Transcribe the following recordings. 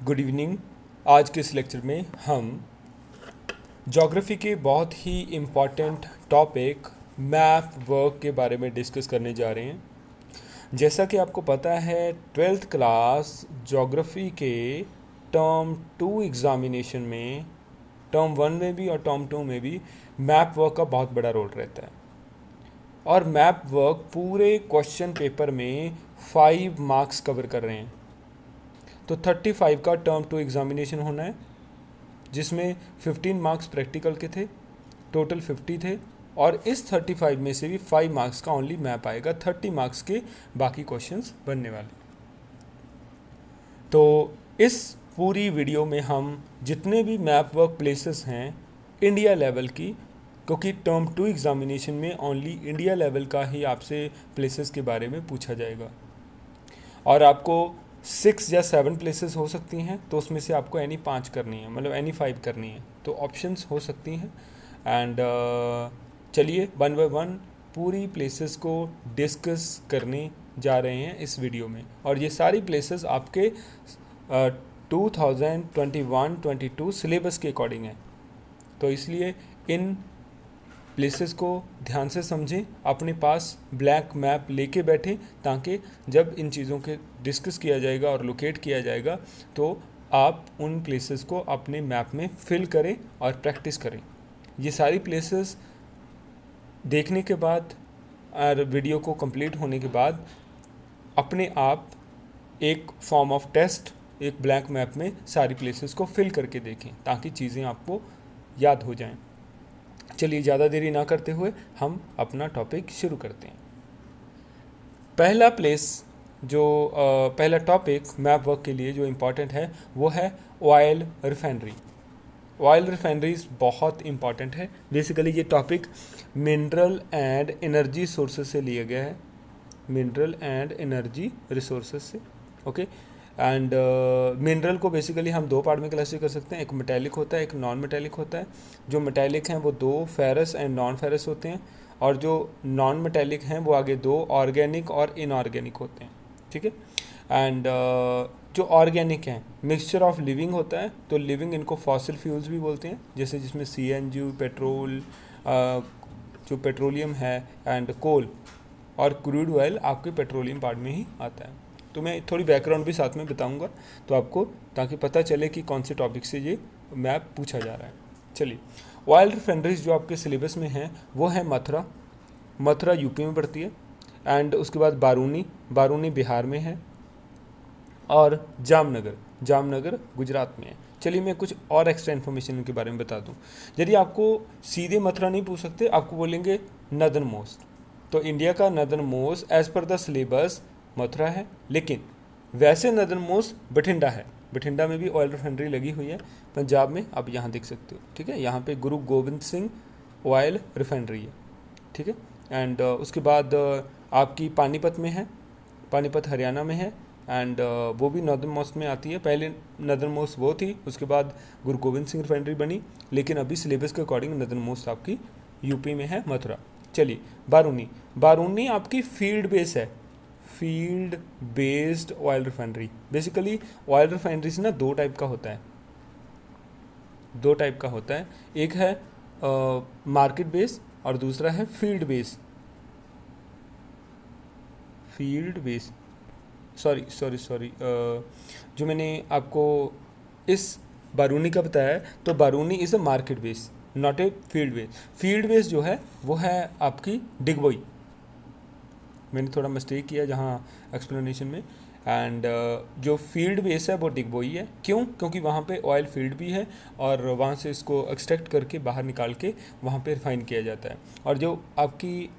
Good evening. आज के इस लेक्चर में हम ज्योग्राफी के बहुत ही इम्पॉर्टेंट टॉपिक मैप वर्क के बारे में डिस्कस करने जा रहे हैं। जैसा कि आपको पता है 12th क्लास ज्योग्राफी के टर्म 2 एग्ज़ामिनेशन में टर्म 1 में भी और टर्म 2 में भी मैप वर्क का बहुत बड़ा रोल रहता है। और मैप वर्क पूरे क्वेश्चन पेपर में 5 मार्क्स कवर कर रहे हैं। तो 35 का टर्म 2 एग्ज़ामिनेशन होना है, जिसमें 15 मार्क्स प्रैक्टिकल के थे, टोटल 50 थे। और इस 35 में से भी 5 मार्क्स का ओनली मैप आएगा, 30 मार्क्स के बाकी क्वेश्चंस बनने वाले। तो इस पूरी वीडियो में हम जितने भी मैप वर्क प्लेसेस हैं इंडिया लेवल की, क्योंकि टर्म 2 एग्ज़ामिनेशन में ओनली इंडिया लेवल का ही आपसे प्लेसेस के बारे में पूछा जाएगा। और आपको 6 या 7 प्लेसेस हो सकती हैं, तो उसमें से आपको एनी 5 करनी है, मतलब एनी 5 करनी है, तो ऑप्शंस हो सकती हैं। एंड चलिए 1 बाय 1 पूरी प्लेसेस को डिस्कस करने जा रहे हैं इस वीडियो में। और ये सारी प्लेसेस आपके 2021-22 सिलेबस के अकॉर्डिंग है, तो इसलिए इन प्लेसेस को ध्यान से समझें, अपने पास ब्लैक मैप लेके बैठें, ताकि जब इन चीज़ों के डिस्कस किया जाएगा और लोकेट किया जाएगा तो आप उन प्लेसेस को अपने मैप में फिल करें और प्रैक्टिस करें। ये सारी प्लेसेस देखने के बाद और वीडियो को कंप्लीट होने के बाद अपने आप एक फॉर्म ऑफ टेस्ट एक ब्लैक मैप में सारी प्लेसेस को फिल करके देखें, ताकि चीज़ें आपको याद हो जाएं। चलिए ज़्यादा देरी ना करते हुए हम अपना टॉपिक शुरू करते हैं। पहला पहला टॉपिक मैप वर्क के लिए जो इम्पोर्टेंट है वो है ऑयल रिफाइनरी। ऑयल रिफाइनरीज बहुत इम्पॉर्टेंट है। बेसिकली ये topic mineral and energy sources से लिया गया है, मिनरल एंड एनर्जी रिसोर्सेज से। ओके। एंड मिनरल को बेसिकली हम 2 पार्ट में क्लासिफाई कर सकते हैं, एक मेटेलिक होता है, एक नॉन मेटेलिक होता है। जो मेटेलिक हैं वो 2 फेरस एंड नॉन फेरस होते हैं, और जो नॉन मेटेलिक हैं वो आगे 2 ऑर्गेनिक और इनऑर्गेनिक होते हैं। ठीक है। एंड जो ऑर्गेनिक हैं मिक्सचर ऑफ लिविंग होता है, तो लिविंग इनको फॉसिल फ्यूल्स भी बोलते हैं, जैसे जिसमें CNG, पेट्रोल, जो पेट्रोलियम है, एंड कोल और क्रूड ऑयल आपके पेट्रोलियम पार्ट में ही आता है। तो मैं थोड़ी बैकग्राउंड भी साथ में बताऊंगा तो आपको, ताकि पता चले कि कौन से टॉपिक से ये मैप पूछा जा रहा है। चलिए, ऑयल रिफाइनरीज जो आपके सिलेबस में हैं वो है मथुरा यूपी में पड़ती है, एंड उसके बाद बारूनी बिहार में है, और जामनगर गुजरात में है। चलिए मैं कुछ और एक्स्ट्रा इन्फॉर्मेशन इनके बारे में बता दूं। यदि आपको सीधे मथुरा नहीं पूछ सकते, आपको बोलेंगे नदर्न मोस्ट, तो इंडिया का नदर्न मोस्ट एज पर द सिलेबस मथुरा है, लेकिन वैसे नदर्न मोस्ट बठिंडा है। बठिंडा में भी ऑयल रिफाइनरी लगी हुई है, पंजाब में, आप यहाँ देख सकते हो। ठीक है, यहाँ पे गुरु गोविंद सिंह ऑयल रिफाइनरी है। ठीक है। एंड उसके बाद आपकी पानीपत में है, पानीपत हरियाणा में है, एंड वो भी नॉर्दर्न मोस्ट में आती है। पहले नॉर्दर्न मोस्ट वो थी, उसके बाद गुरु गोविंद सिंह रिफाइनरी बनी, लेकिन अभी सिलेबस के अकॉर्डिंग नॉर्दर्न मोस्ट आपकी यूपी में है, मथुरा। चलिए, बारूनी आपकी फील्ड बेस है, field based oil refinery. Basically oil refineries ना 2 टाइप का होता है, एक है मार्केट बेस और दूसरा है फील्ड बेस। सॉरी जो मैंने आपको इस बारूनी का बताया है, तो Barauni is a market base, not a field base. Field base जो है वो है आपकी डिगबोई। मैंने थोड़ा मिस्टेक किया जहाँ एक्सप्लेनेशन में। एंड जो फील्ड बेस है वो डिगबोई है। क्यों? क्योंकि वहाँ पे ऑयल फील्ड भी है, और वहाँ से इसको एक्सट्रैक्ट करके बाहर निकाल के वहाँ पे रिफाइन किया जाता है। और जो आपकी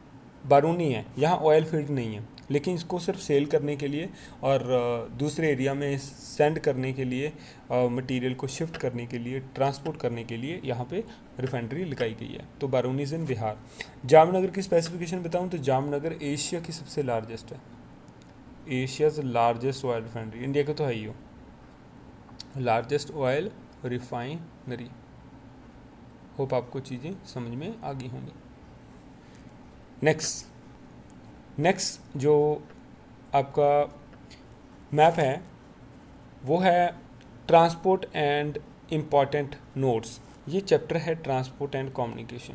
बारूनी है, यहाँ ऑयल फील्ड नहीं है, लेकिन इसको सिर्फ सेल करने के लिए और दूसरे एरिया में सेंड करने के लिए, मटेरियल को शिफ्ट करने के लिए, ट्रांसपोर्ट करने के लिए यहाँ पे रिफाइनरी लगाई गई है। तो बारूनी इन बिहार। जामनगर की स्पेसिफिकेशन बताऊँ तो जामनगर एशिया की सबसे लार्जेस्ट है, Asia's largest oil refinery. India का तो है ही हो, लार्जेस्ट ऑयल रिफाइनरी। होप आपको चीज़ें समझ में आ गई होंगी। नेक्स्ट जो आपका मैप है वो है ट्रांसपोर्ट एंड इम्पॉर्टेंट नोड्स, ये चैप्टर है transport and communication,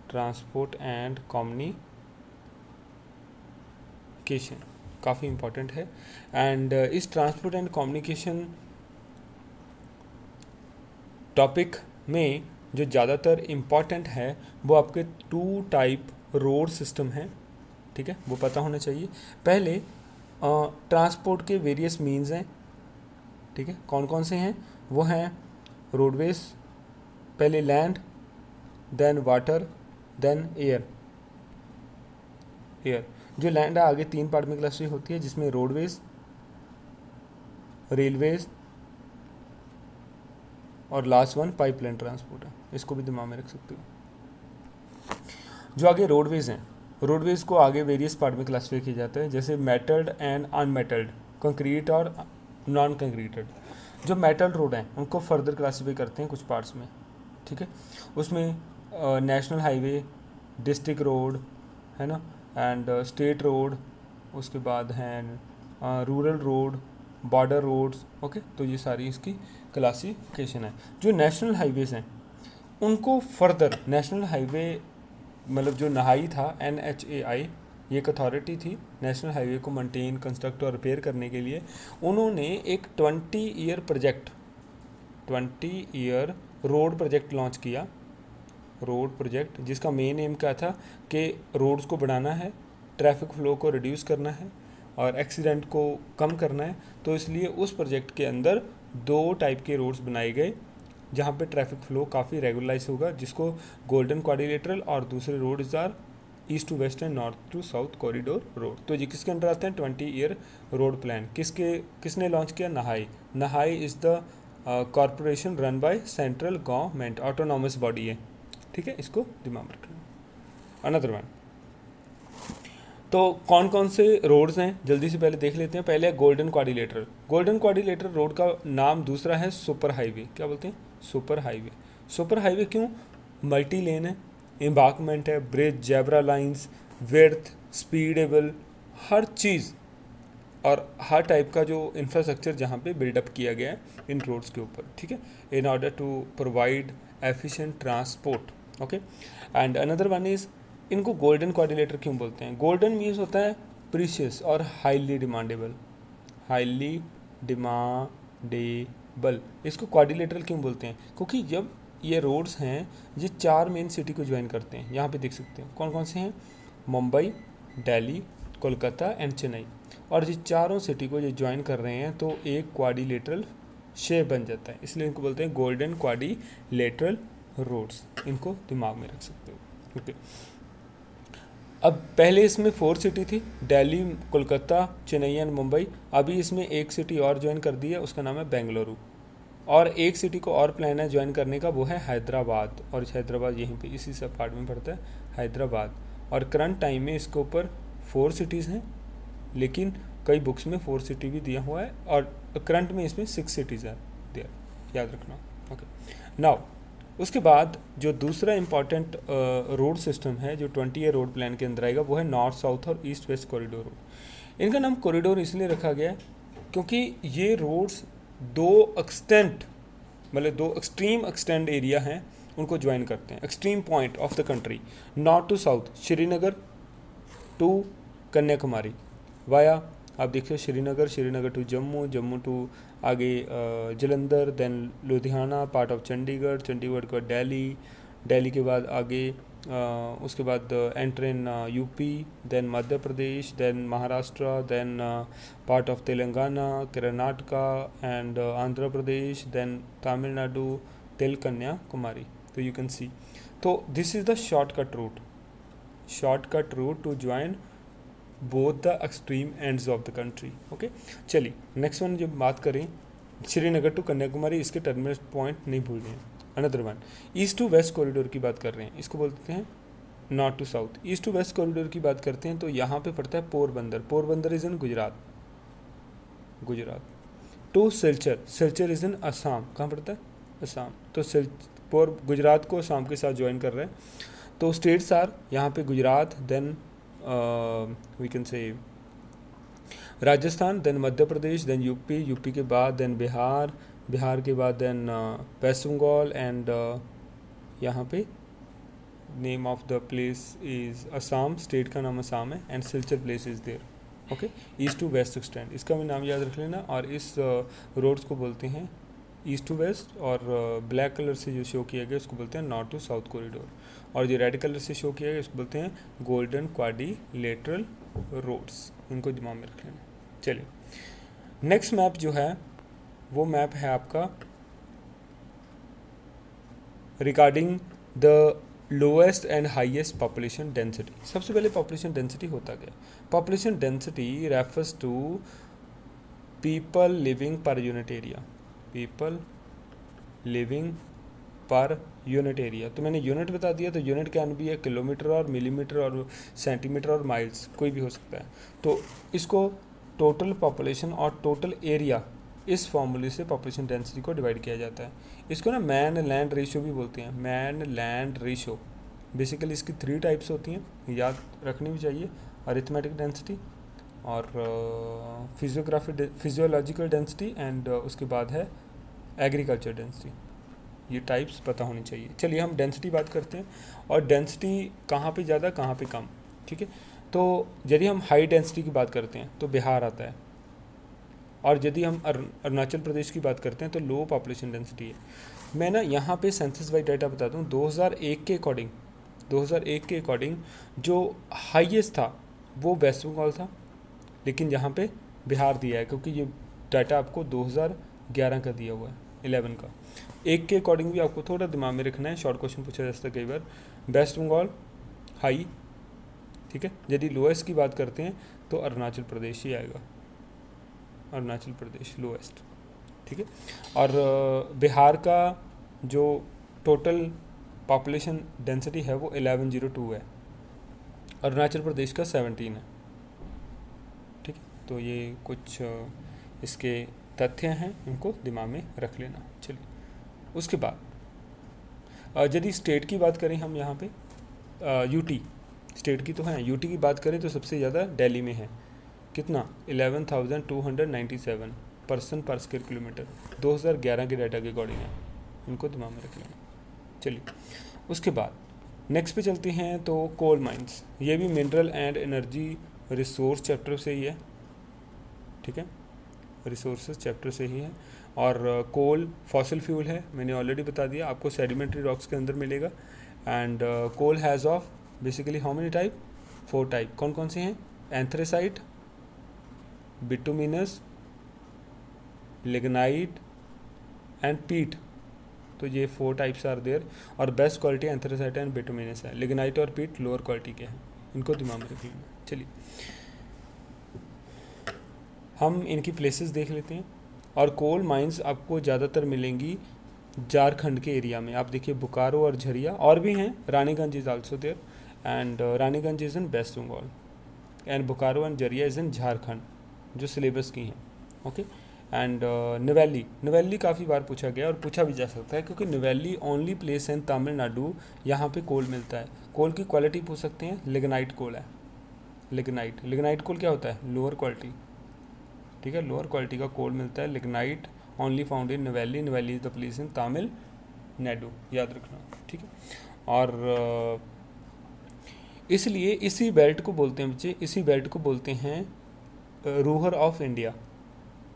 transport and communication काफ़ी इम्पॉर्टेंट है। एंड इस ट्रांसपोर्ट एंड कम्युनिकेशन टॉपिक में जो ज़्यादातर इम्पॉर्टेंट है वो आपके 2 टाइप रोड सिस्टम हैं, ठीक है, वो पता होना चाहिए। पहले ट्रांसपोर्ट के वेरियस मीन्स हैं, ठीक है, कौन कौन से हैं, वो हैं रोडवेज, पहले land, then water, then air. जो लैंड है आगे 3 पार्ट में क्लासिफाई होती है, जिसमें रोडवेज, रेलवेज और लास्ट वन पाइपलाइन ट्रांसपोर्ट है, इसको भी दिमाग में रख सकते हो। जो आगे रोडवेज हैं, रोडवेज को आगे वेरियस पार्ट में क्लासिफाई किया जाता है, जैसे मेटल्ड एंड अनमेटल्ड, कंक्रीट और नॉन कंक्रीटेड। जो मेटल रोड हैं उनको फर्दर क्लासिफाई करते हैं कुछ पार्ट्स में, ठीक है, उसमें नेशनल हाईवे, डिस्ट्रिक्ट रोड है ना, एंड स्टेट रोड, उसके बाद हैं rural road, border roads, okay. तो ये सारी इसकी क्लासिफिकेशन है। जो नेशनल हाईवेज हैं उनको फर्दर, नेशनल हाईवे मतलब जो नहाई था NHAI, ये एक अथॉरिटी थी नेशनल हाईवे को मेंटेन, कंस्ट्रक्ट और रिपेयर करने के लिए। उन्होंने एक 20 year project, 20 year road project launch किया, रोड प्रोजेक्ट जिसका मेन एम क्या था कि रोड्स को बढ़ाना है, ट्रैफिक फ्लो को रिड्यूस करना है और एक्सीडेंट को कम करना है। तो इसलिए उस प्रोजेक्ट के अंदर 2 टाइप के रोड्स बनाए गए जहाँ पे ट्रैफिक फ्लो काफ़ी रेगुलराइज होगा, जिसको गोल्डन क्वाड्रिलेटरल, और दूसरे roads are east to west and north to south corridor road. तो ये किसके अंडर आते हैं, 20 ईयर रोड प्लान। किसने लॉन्च किया, NHAI is the corporation run by central government, autonomous body है, ठीक है, इसको दिमाग में रखना। अनदर वन, तो कौन कौन से रोड्स हैं जल्दी से पहले देख लेते हैं। पहले है golden quadrilateral. Golden quadrilateral road का नाम दूसरा है सुपर हाईवे। क्या बोलते हैं, सुपर हाईवे। सुपर हाईवे क्यों, मल्टी लेन है, एम्बार्कमेंट है, ब्रिज, जेब्रा लाइंस, विड्थ, स्पीडेबल, हर चीज़ और हर टाइप का जो इंफ्रास्ट्रक्चर जहाँ पे बिल्डअप किया गया है इन रोड्स के ऊपर, ठीक है, in order to provide efficient transport, okay. And another one is, इनको गोल्डन क्वाड्रिलेटरल क्यों बोलते हैं, गोल्डन मीन्स होता है प्रीशियस और हाईली डिमांडेबल, हाईली डिमांडेबल। इसको क्वाड्रिलेटरल क्यों बोलते हैं, क्योंकि जब ये रोड्स हैं ये 4 मेन सिटी को ज्वाइन करते हैं। यहाँ पे देख सकते हैं कौन कौन से हैं, मुंबई, दिल्ली, कोलकाता एंड चेन्नई, और ये चारों सिटी को ये ज्वाइन कर रहे हैं तो एक क्वाड्रिलेटरल शेप बन जाता है, इसलिए इनको बोलते हैं गोल्डन क्वाड्रिलेटरल रोड्स। इनको दिमाग में रख सकते हो, ओके। अब पहले इसमें 4 सिटी थी, दिल्ली, कोलकाता, चेन्नई एंड मुंबई। अभी इसमें एक सिटी और ज्वाइन कर दी है, उसका नाम है बेंगलुरु, और एक सिटी को और प्लान है ज्वाइन करने का, वो है हैदराबाद, और हैदराबाद यहीं पे इसी सब पार्ट में पड़ता है, हैदराबाद। और करंट टाइम में इसके ऊपर 4 सिटीज़ हैं, लेकिन कई बुक्स में 4 सिटी भी दिया हुआ है, और करंट में इसमें 6 सिटीज़ है दिया, याद रखना, ओके। नाउ उसके बाद जो दूसरा इम्पॉर्टेंट रोड सिस्टम है जो 20 ईयर रोड प्लान के अंदर आएगा, वो है नॉर्थ साउथ और ईस्ट वेस्ट कॉरिडोर रोड। इनका नाम कॉरिडोर इसलिए रखा गया है क्योंकि ये रोड्स 2 एक्सटेंट, मतलब 2 एक्सट्रीम एक्सटेंड एरिया हैं, उनको ज्वाइन करते हैं, extreme point of the country, north to south, Srinagar to Kanyakumari via, आप देखिए श्रीनगर टू जम्मू, जम्मू टू आगे Jalandhar, then Ludhiana, part of Chandigarh, Chandigarh के बाद दिल्ली के बाद आगे उसके बाद enter in UP, then Madhya Pradesh, then Maharashtra, then part of Telangana, Karnataka and Andhra Pradesh, then Tamil Nadu till Kanyakumari. तो यू कैन सी, तो this is the shortcut route to join both the extreme ends of the country, okay. चलिए नेक्स्ट वन जब बात करें Srinagar to Kanyakumari, इसके terminal point नहीं भूलने हैं। Another one, east to west corridor की बात कर रहे हैं, इसको बोलते हैं north to south. East to west corridor की बात करते हैं तो यहाँ पे पड़ता है Porbandar is in Gujarat to Silchar is in Assam, कहाँ पड़ता है, असम। तो गुजरात को असम के साथ ज्वाइन कर रहे हैं। तो स्टेट्स आर यहाँ पे Gujarat, then we can say Rajasthan, then Madhya Pradesh, then UP, UP के बाद देन बिहार, बिहार के बाद देन वेस्ट बंगाल एंड यहाँ पे name of the place is Assam, state का नाम असम है and Silchar place is there. Okay, east to west extend, इसका भी नाम याद रख लेना। और इस रोड्स को बोलते हैं ईस्ट टू वेस्ट, और ब्लैक कलर से जो शो किया गया उसको बोलते हैं नॉर्थ टू साउथ कॉरिडोर, और जो रेड कलर से शो किया गया उसको बोलते हैं गोल्डन क्वाड्रिलेटरल रोड्स। इनको दिमाग में रख लेना। चलिए नेक्स्ट मैप जो है वो मैप है आपका regarding the lowest and highest population density. सबसे पहले पॉपुलेशन डेंसिटी होता क्या? Population density refers to people living per unit area, people living per unit area. तो मैंने यूनिट बता दिया, तो यूनिट कैन भी है किलोमीटर और मिलीमीटर और सेंटीमीटर और माइल्स, कोई भी हो सकता है। तो इसको टोटल पॉपुलेशन और टोटल एरिया, इस फॉर्मूले से पॉपुलेशन डेंसिटी को डिवाइड किया जाता है। इसको ना मैन लैंड रेशियो भी बोलते हैं, मैन लैंड रेशियो। बेसिकली इसकी 3 टाइप्स होती हैं, याद रखनी भी चाहिए, अरिथमेटिक डेंसिटी और फिजियोलॉजिकल डेंसिटी एंड उसके बाद है एग्रीकल्चर डेंसिटी। ये टाइप्स पता होनी चाहिए। चलिए हम डेंसिटी बात करते हैं, और डेंसिटी कहाँ पे ज़्यादा कहाँ पे कम, ठीक है। तो यदि हम हाई डेंसिटी की बात करते हैं तो बिहार आता है, और यदि हम अरुणाचल प्रदेश की बात करते हैं तो लो पॉपुलेशन डेंसिटी है। मैं ना यहाँ पे सेंसस वाइज डाटा बताता हूँ। 2001 के अकॉर्डिंग जो हाईएस्ट था वो वेस्ट बंगाल था, लेकिन यहाँ पे बिहार दिया है, क्योंकि ये डाटा आपको 2011 का दिया हुआ है, 11 का। एक के अकॉर्डिंग भी आपको थोड़ा दिमाग में रखना है, शॉर्ट क्वेश्चन पूछा जा सकता है कई बार। वेस्ट बंगाल हाई, ठीक है। यदि लोएस्ट की बात करते हैं तो अरुणाचल प्रदेश ही आएगा, अरुणाचल प्रदेश लोएस्ट, ठीक है। और बिहार का जो टोटल पॉपुलेशन डेंसिटी है वो 1102 है, अरुणाचल प्रदेश का 17 है, ठीक है। तो ये कुछ इसके तथ्य हैं, इनको दिमाग में रख लेना। चलिए उसके बाद यदि स्टेट की बात करें हम यहाँ पे यूटी, स्टेट की तो है, यूटी की बात करें तो सबसे ज़्यादा दिल्ली में है। कितना? 11,297 पर्सन पर स्क्वायर किलोमीटर, 2011 के डाटा के अकॉर्डिंग है। इनको दिमाग में रख लेना। चलिए उसके बाद नेक्स्ट पे चलते हैं। तो कोल माइंस, ये भी mineral and energy resource chapter से ही है, ठीक है, रिसोर्सेज चैप्टर से ही है। और कोल फॉसिल फ्यूल है, मैंने ऑलरेडी बता दिया आपको, सेडिमेंट्री रॉक्स के अंदर मिलेगा। And coal has of basically how many type? 4 type. कौन कौन से हैं? एंथ्रेसाइट, बिटुमिनस, लिग्नाइट एंड पीट। तो ये 4 टाइप्स आर देयर, और best quality anthracite and bituminous है। लिग्नाइट और पीट लोअर क्वालिटी के हैं, इनको दिमाग में रख लेना। चलिए हम इनकी प्लेसेस देख लेते हैं। और कोल माइंस आपको ज़्यादातर मिलेंगी झारखंड के एरिया में। आप देखिए बोकारो और झरिया, और भी हैं, Raniganj is also there, and Raniganj is in west Bengal and Bokaro and Jharia is in Jharkhand, जो सिलेबस की हैं। ओके, एंड नवेली काफ़ी बार पूछा गया और पूछा भी जा सकता है, क्योंकि नवेली ओनली प्लेस इन तमिलनाडु यहाँ पे कोल मिलता है। कोल की क्वालिटी पूछ सकते हैं, लिग्नाइट कोल है, लिग्नाइट कोल क्या होता है? लोअर क्वालिटी, ठीक है, लोअर क्वालिटी का कोल मिलता है। लिग्नाइट ओनली फाउंड इन नवेली is the place in Tamil Nadu, याद रखना, ठीक है। और इसलिए इसी बेल्ट को बोलते हैं बच्चे, इसी बेल्ट को बोलते हैं रूहर ऑफ इंडिया,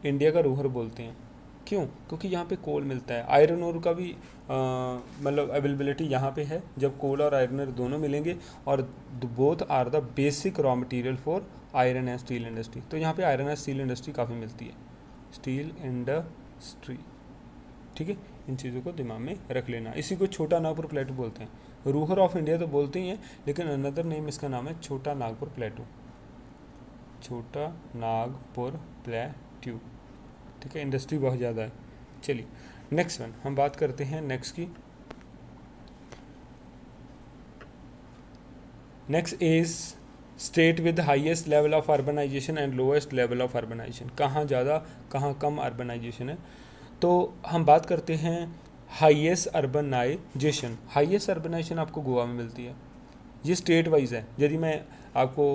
इंडिया का रूहर बोलते हैं। क्यों? क्योंकि यहाँ पे कोल मिलता है। आयरन ओर का भी मतलब अवेलेबिलिटी यहाँ पे है, जब कोल और आयरन ओर दोनों मिलेंगे, और both are the basic raw material for iron and steel industry. तो यहाँ पे आयरन एंड स्टील इंडस्ट्री काफ़ी मिलती है, स्टील इंडस्ट्री, ठीक है। इन चीज़ों को दिमाग में रख लेना। इसी को छोटा नागपुर प्लेटू बोलते हैं। रूहर ऑफ इंडिया तो बोलते ही हैं, लेकिन अनदर नेम इसका नाम है छोटा नागपुर प्लेटू, छोटा नागपुर प्लेटू, ठीक है। इंडस्ट्री बहुत ज़्यादा है। चलिए नेक्स्ट वन हम बात करते हैं नेक्स्ट की। Next is state with highest level of urbanisation and lowest level of urbanisation. कहाँ ज़्यादा कहाँ कम अर्बनाइजेशन है? तो हम बात करते हैं हाईएस्ट अर्बनाइजेशन। हाईएस्ट अर्बनाइजेशन आपको गोवा में मिलती है, ये स्टेट वाइज है। यदि मैं आपको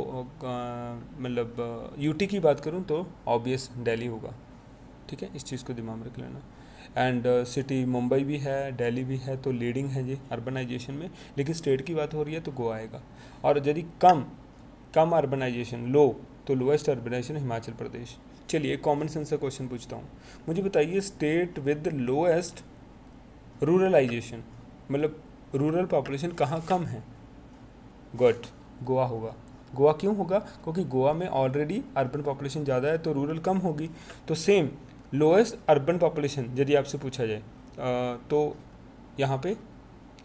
मतलब यूटी की बात करूँ तो ऑब्वियस दिल्ली होगा, ठीक है, इस चीज़ को दिमाग में रख लेना। एंड सिटी मुंबई भी है, दिल्ली भी है, तो लीडिंग है ये अर्बनाइजेशन में। लेकिन स्टेट की बात हो रही है तो गोवा आएगा। और यदि कम अर्बनाइजेशन, लो, तो लोएस्ट अर्बनाइजेशन हिमाचल प्रदेश। चलिए एक कॉमन सेंस का क्वेश्चन पूछता हूँ, मुझे बताइए स्टेट विद लोएस्ट रूरलाइजेशन, मतलब रूरल पॉपुलेशन कहाँ कम है? गुड, गोवा होगा। गोवा क्यों होगा? क्योंकि गोवा में ऑलरेडी अर्बन पॉपुलेशन ज़्यादा है तो रूरल कम होगी। तो सेम लोएस्ट अर्बन पॉपुलेशन यदि आपसे पूछा जाए तो यहाँ पे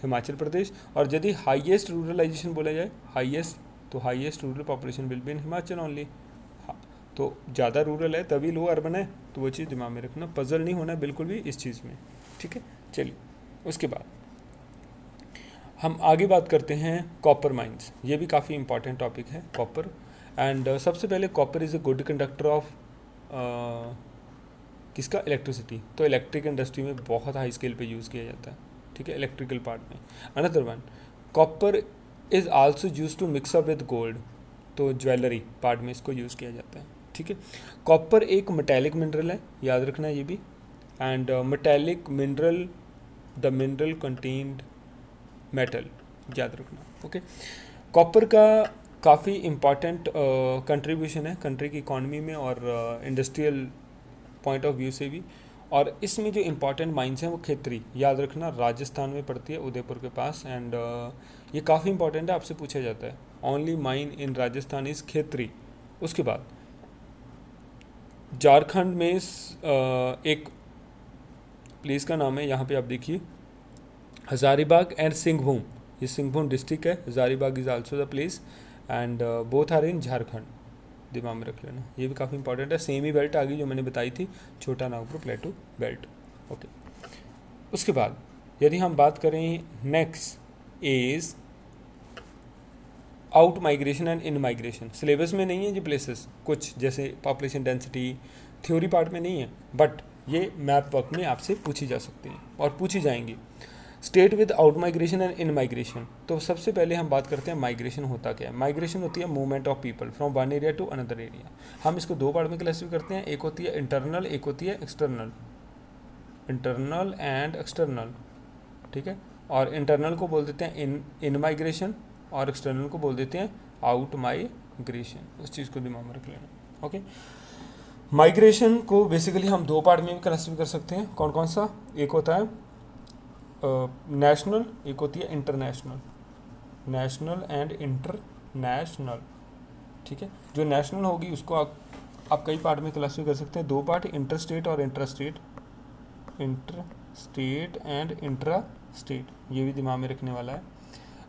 हिमाचल प्रदेश। और यदि हाईएस्ट रूरलाइजेशन बोला जाए, highest rural population will be in Himachal only. तो ज़्यादा रूरल है तभी लो अर्बन है, तो वो चीज़ दिमाग में रखना, पजल नहीं होना बिल्कुल भी इस चीज़ में, ठीक है। चलिए उसके बाद हम आगे बात करते हैं कॉपर माइंस। ये भी काफ़ी इंपॉर्टेंट टॉपिक है कॉपर। एंड सबसे पहले copper is a good conductor of किसका? इलेक्ट्रिसिटी। तो इलेक्ट्रिक इंडस्ट्री में बहुत हाई स्केल पे यूज़ किया जाता है, ठीक है, इलेक्ट्रिकल पार्ट में। Another one, copper is also use to mix up with gold, तो ज्वेलरी पार्ट में इसको यूज़ किया जाता है, ठीक है। कॉपर एक मेटेलिक मिनरल है, याद रखना ये भी। And metallic mineral, the mineral contained metal, याद रखना, ओके। कॉपर का काफ़ी इम्पॉर्टेंट कंट्रीब्यूशन है कंट्री की इकॉनमी में और इंडस्ट्रियल पॉइंट ऑफ व्यू से भी। और इसमें जो इम्पॉर्टेंट माइंस हैं वो खेतरी, याद रखना, राजस्थान में पड़ती है, उदयपुर के पास। एंड ये काफ़ी इंपॉर्टेंट है, आपसे पूछा जाता है। Only mine in Rajasthan is Khetri. उसके बाद झारखंड में एक प्लेस का नाम है, यहाँ पे आप देखिए, हजारीबाग एंड सिंहभूम। ये सिंहभूम डिस्ट्रिक्ट है, Hazaribagh is also the place and both are in Jharkhand, दिमाग में रख लेना। ये भी काफ़ी इंपॉर्टेंट है। सेम ही बेल्ट आ गई जो मैंने बताई थी, छोटा नागपुर प्लेटू बेल्ट, ओके। उसके बाद यदि हम बात करें next is out migration and in migration. Syllabus में नहीं है ये प्लेसेस कुछ, जैसे पॉपुलेशन डेंसिटी थ्योरी पार्ट में नहीं है, बट ये मैप वर्क में आपसे पूछी जा सकती हैं और पूछी जाएंगी। State with out migration and in migration. तो सबसे पहले हम बात करते हैं माइग्रेशन होता क्या है। माइग्रेशन होती है movement of people from one area to another area. हम इसको दो पार्ट में क्लासिफाई करते हैं, एक होती है इंटरनल, एक होती है एक्सटर्नल, इंटरनल एंड एक्सटर्नल, ठीक है। और इंटरनल को बोल देते हैं इन माइग्रेशन और एक्सटर्नल को बोल देते हैं आउट माइग्रेशन। उस चीज़ को दिमाग में रख लेना, ओके। माइग्रेशन को बेसिकली हम दो पार्ट में भी क्लासिफाई कर सकते हैं। कौन कौन सा? एक होता है नेशनल, एक होती है इंटरनेशनल, नेशनल एंड इंटरनेशनल, ठीक है। जो नेशनल होगी उसको आप कई पार्ट में क्लासिफाई कर सकते हैं, दो पार्ट, इंटर स्टेट और intra state, inter state and intra state, ये भी दिमाग में रखने वाला है।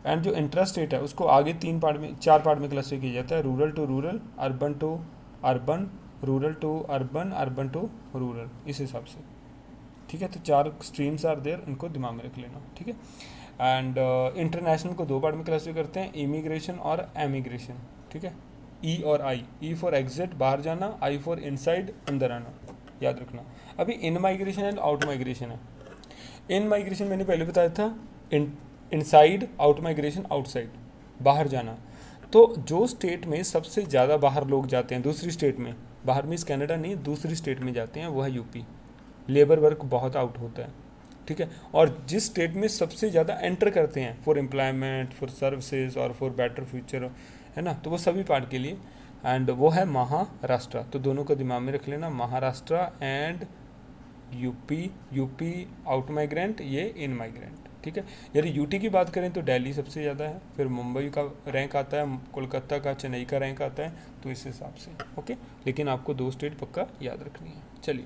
एंड जो इंट्रा स्टेट है उसको आगे चार पार्ट में क्लासिफाई किया जाता है, rural to rural, urban to urban, rural to urban, urban to rural, इस हिसाब से, ठीक है। तो चार स्ट्रीम्स आर देयर, इनको दिमाग में रख लेना, ठीक है। एंड इंटरनेशनल को दो पार्ट में क्लासिफाई करते हैं, इमिग्रेशन और एमिग्रेशन, ठीक है। ई और आई, ई फॉर एग्जिट बाहर जाना, आई फॉर इनसाइड अंदर आना, याद रखना। अभी in migration and out migration है। इन माइग्रेशन मैंने पहले बताया था, इनसाइड, आउट माइग्रेशन आउटसाइड, बाहर जाना। तो जो स्टेट में सबसे ज़्यादा बाहर लोग जाते हैं, दूसरी स्टेट में, बाहर मीन्स कनाडा नहीं, दूसरी स्टेट में जाते हैं, वो है यूपी। लेबर वर्क बहुत आउट होता है, ठीक है। और जिस स्टेट में सबसे ज़्यादा एंटर करते हैं फॉर एम्प्लॉयमेंट, फॉर सर्विसेज और फॉर बेटर फ्यूचर, है ना, तो वो सभी पार्ट के लिए, एंड वो है महाराष्ट्र। तो दोनों को दिमाग में रख लेना, Maharashtra and UP out migrant, ये इन माइग्रेंट, ठीक है। यदि यूटी की बात करें तो दिल्ली सबसे ज़्यादा है, फिर मुंबई का रैंक आता है, कोलकाता का, चेन्नई का रैंक आता है, तो इस हिसाब से, ओके। लेकिन आपको दो स्टेट पक्का याद रखनी है। चलिए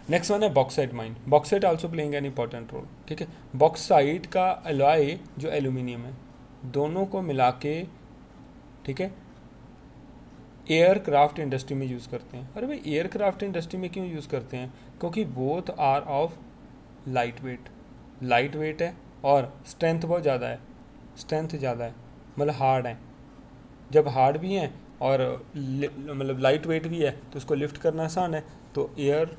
नेक्स्ट वन है bauxite mine. Bauxite also playing an important role, ठीक है। बॉक्साइट का अलॉय जो एल्यूमिनियम है, दोनों को मिला के, ठीक है, एयरक्राफ्ट इंडस्ट्री में यूज़ करते हैं। अरे भाई एयरक्राफ्ट इंडस्ट्री में क्यों यूज़ करते हैं? क्योंकि both are of light weight है और स्ट्रेंथ बहुत ज़्यादा है, मतलब हार्ड है। जब हार्ड भी हैं और मतलब लाइट वेट भी है तो उसको लिफ्ट करना आसान है, तो एयर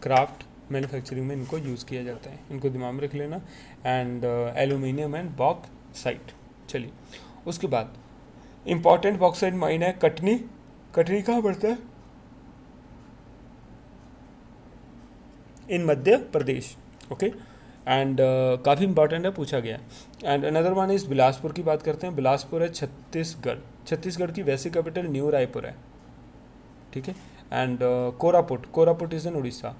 क्राफ्ट मैन्युफैक्चरिंग में इनको यूज़ किया जाता है, इनको दिमाग में रख लेना। And aluminium and site. चलिए उसके बाद इम्पॉर्टेंट बॉक्साइट माइन है कटनी। कटनी कहाँ पड़ता है? इन मध्य प्रदेश। ओके एंड काफ़ी इंपॉर्टेंट है, पूछा गया। And another one is Bilaspur की बात करते हैं। बिलासपुर है छत्तीसगढ़। छत्तीसगढ़ की वैसी कैपिटल न्यू रायपुर है, ठीक है। And Koraput is in Orissa.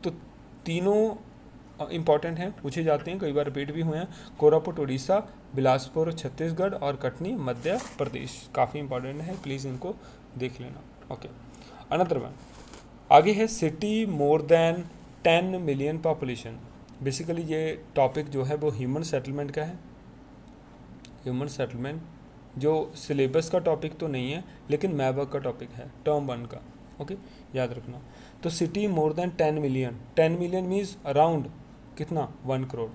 तो तीनों इंपॉर्टेंट हैं, पूछे जाते हैं, कई बार रिपीट भी हुए हैं। कोरापुट उड़ीसा, बिलासपुर छत्तीसगढ़ और कटनी मध्य प्रदेश। काफ़ी इंपॉर्टेंट है, प्लीज़ इनको देख लेना। ओके अनदर वन आगे है city more than 10 million population. Basically ये टॉपिक जो है वो ह्यूमन सेटलमेंट का है। ह्यूमन सेटलमेंट जो सिलेबस का टॉपिक तो नहीं है, लेकिन मैबक का टॉपिक है, टर्म 1 का। ओके याद रखना। तो city more than 10 million, 10 million means around कितना? 1 करोड़।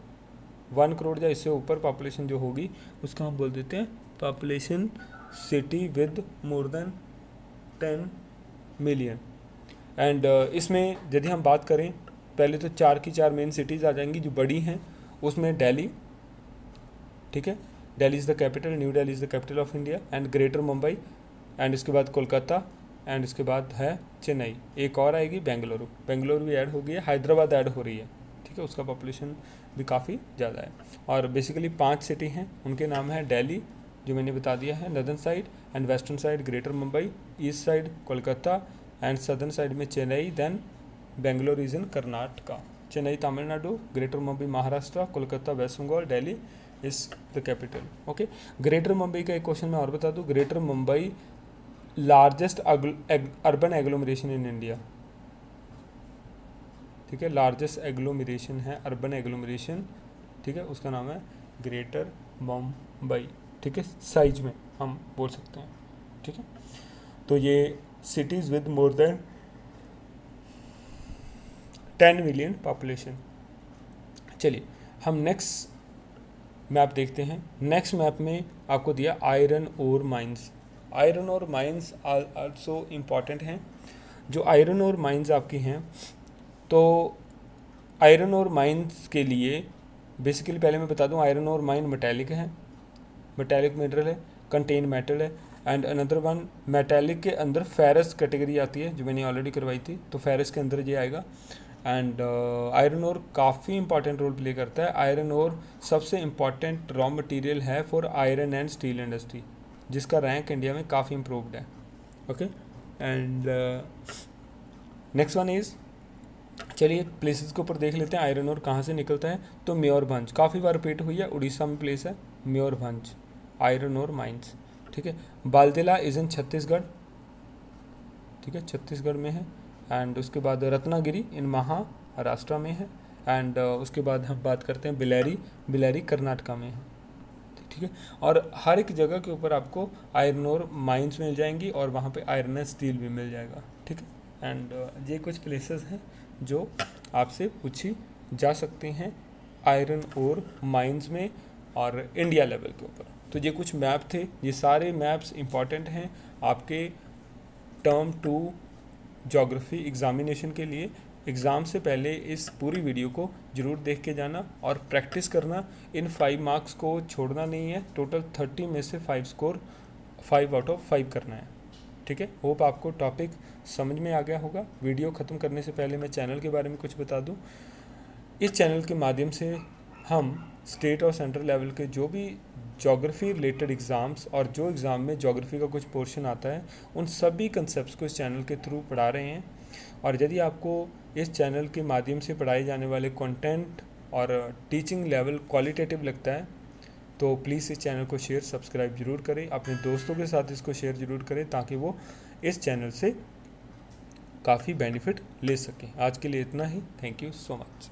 1 करोड़ या इससे ऊपर पॉपुलेशन जो होगी उसका हम बोल देते हैं population city with more than 10 million. And इसमें यदि हम बात करें, पहले तो 4 की 4 मेन सिटीज़ आ जाएंगी जो बड़ी हैं। उसमें दिल्ली, ठीक है, Delhi is the capital, new Delhi is the capital of India. And greater Mumbai, and इसके बाद कोलकाता, एंड इसके बाद है चेन्नई। एक और आएगी बेंगलुरु। बेंगलुरु भी ऐड हो गई है, हैदराबाद ऐड हो रही है, ठीक है, उसका पॉपुलेशन भी काफ़ी ज़्यादा है। और बेसिकली 5 सिटी हैं, उनके नाम है दिल्ली जो मैंने बता दिया है northern side, and western side greater Mumbai, east side Kolkata, and southern side में Chennai, then Bangalore is in Karnataka. Chennai Tamil Nadu, greater Mumbai Maharashtra, Kolkata West Bengal, Delhi is the capital. Okay greater Mumbai का एक क्वेश्चन मैं और बता दूं। Greater Mumbai largest urban agglomeration in India, ठीक है, लार्जेस्ट एग्लोमरेशन है, अर्बन एग्लोमरेशन, ठीक है, उसका नाम है ग्रेटर मुंबई, ठीक है, साइज में हम बोल सकते हैं, ठीक है। तो ये cities with more than 10 million population. चलिए हम नेक्स्ट मैप देखते हैं। नेक्स्ट मैप में आपको दिया iron ore mines. Iron ore mines also important हैं। जो आयरन ओर माइंस आपकी हैं, तो आयरन ओर माइंस के लिए बेसिकली पहले मैं बता दूं, आयरन ओर माइन मेटेलिक है, मेटेलिक मिनरल है, कंटेन मेटल है। एंड अनदर वन मेटेलिक के अंदर फेरस कैटेगरी आती है जो मैंने ऑलरेडी करवाई थी, तो फेरस के अंदर ये आएगा। एंड आयरन ओर काफ़ी इंपॉर्टेंट रोल प्ले करता है। आयरन ओर सबसे इम्पॉर्टेंट रॉ मटेरियल है for iron and steel industry, जिसका रैंक इंडिया में काफ़ी इम्प्रूव्ड है। Okay and next one is, चलिए प्लेसेस के ऊपर देख लेते हैं आयरन ओर कहाँ से निकलता है। तो मयूरभंज काफ़ी बार रिपीट हुई है, उड़ीसा में प्लेस है मयूरभंज, आयरन ओर माइंस, ठीक है। बालदेला इज़ इन छत्तीसगढ़, ठीक है, छत्तीसगढ़ में है। एंड उसके बाद रत्नागिरी इन महाराष्ट्र में है। एंड उसके बाद हम बात करते हैं बिलेरी, बिलेरी कर्नाटका में है, ठीक है। और हर एक जगह के ऊपर आपको आयरन ओर माइंस मिल जाएंगी और वहाँ पे आयरन एंड स्टील भी मिल जाएगा, ठीक है। एंड ये कुछ प्लेसेस हैं जो आपसे पूछी जा सकते हैं आयरन ओर माइंस में और इंडिया लेवल के ऊपर। तो ये कुछ मैप थे, ये सारे मैप्स इंपॉर्टेंट हैं आपके टर्म 2 ज्योग्राफी एग्जामिनेशन के लिए। एग्ज़ाम से पहले इस पूरी वीडियो को ज़रूर देख के जाना और प्रैक्टिस करना। इन 5 मार्क्स को छोड़ना नहीं है। टोटल 30 में से 5 स्कोर 5 आउट ऑफ 5 करना है, ठीक है। होप आपको टॉपिक समझ में आ गया होगा। वीडियो ख़त्म करने से पहले मैं चैनल के बारे में कुछ बता दूं। इस चैनल के माध्यम से हम स्टेट और सेंट्रल लेवल के जो भी ज्योग्राफी रिलेटेड एग्ज़ाम्स और जो एग्ज़ाम में ज्योग्राफी का कुछ पोर्शन आता है, उन सभी कंसेप्ट्स को इस चैनल के थ्रू पढ़ा रहे हैं। और यदि आपको इस चैनल के माध्यम से पढ़ाए जाने वाले कंटेंट और टीचिंग लेवल क्वालिटेटिव लगता है, तो प्लीज़ इस चैनल को शेयर सब्सक्राइब ज़रूर करें, अपने दोस्तों के साथ इसको शेयर ज़रूर करें ताकि वो इस चैनल से काफ़ी बेनिफिट ले सकें। आज के लिए इतना ही। Thank you so much.